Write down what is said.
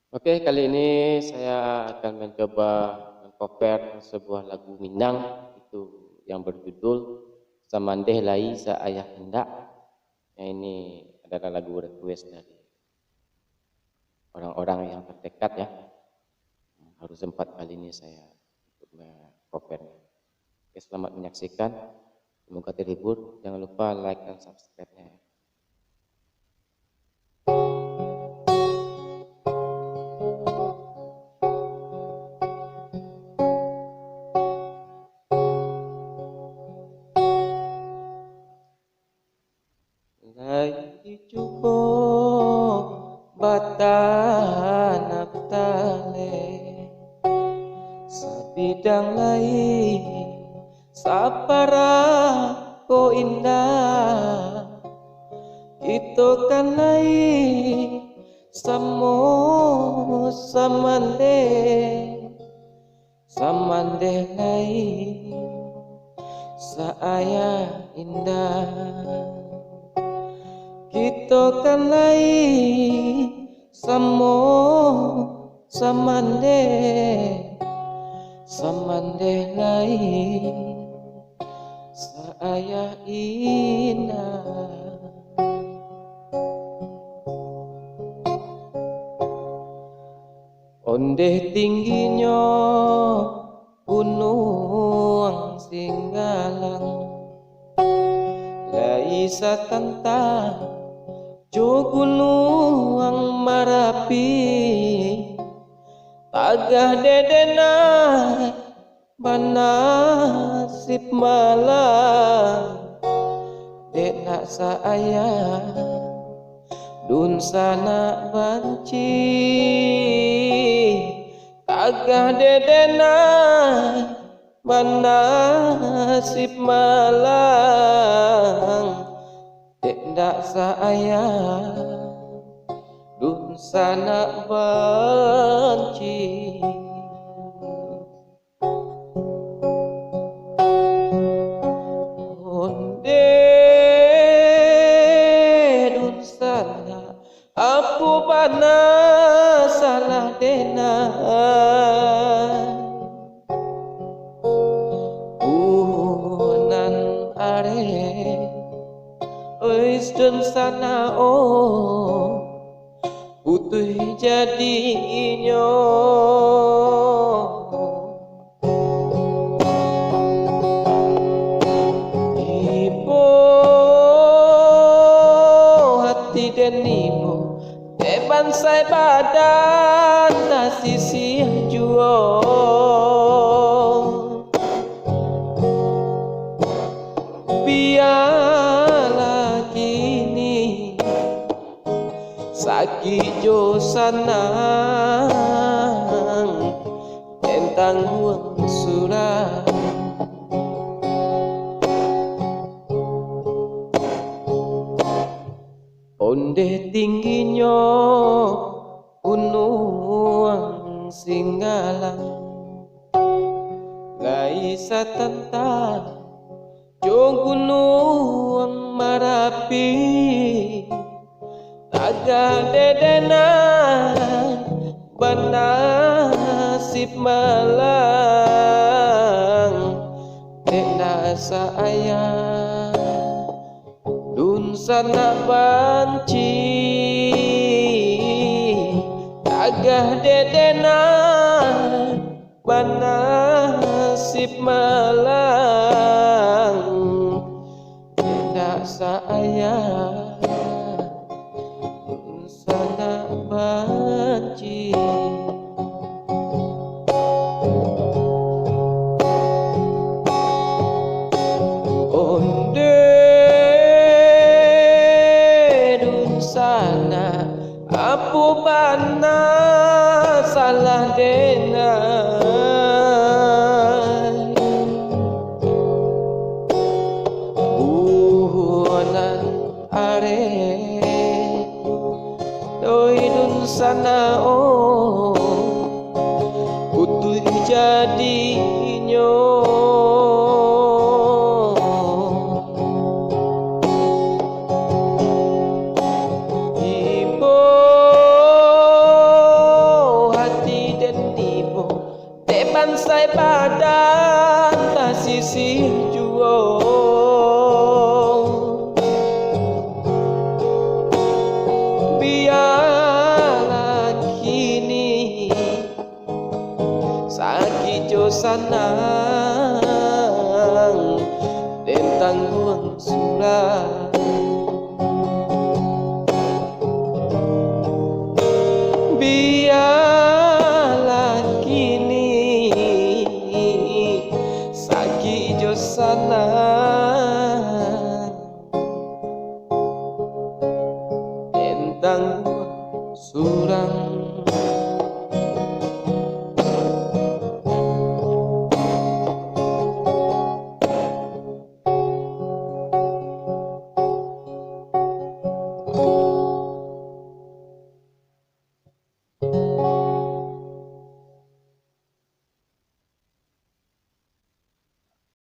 Oke, kali ini saya akan mencoba mengcover sebuah lagu Minang itu yang berjudul Samandeh Lai Sa Ayah Hendak. Ini adalah lagu request dari orang-orang yang terdekat ya. Harus sempat kali ini saya untuk mengcover. Oke, selamat menyaksikan. Semoga terhibur. Jangan lupa like dan subscribe-nya. Lagi cubo batanap tale sabidang lain sapara ko indah itu kan lain samo samande lain saaya indah kita kan lain samo samande lain saya indah. Ondeh tingginya gunung Singgalang laisa tentang jo gunung Marapi tagah dedena banasib malang dek saya dun sana banci tagah dedena banasib malang dek saya dun sana banci. Apu bana salah dena unan are ois dan sana utuh jadinya ibu hati dan ibu bansai badan tak sisi juo biarlah kini sakit jo sanang tentang huang surah ondeh tingginya gunung Singgalang laisa tentang jo gunung Marapi tagah dedena banasib malang dek saya dun sana banci tagah dedena banasib malang dek saya dun sana banci. Apu bana salah dena buhonan are doi dun sana utuh jadinya Bukan saya padan tak sisi juo, biarlah kini sakit jo sanang tentang buang surat. Biarlah kini sakit jo sanang tentang buang surat.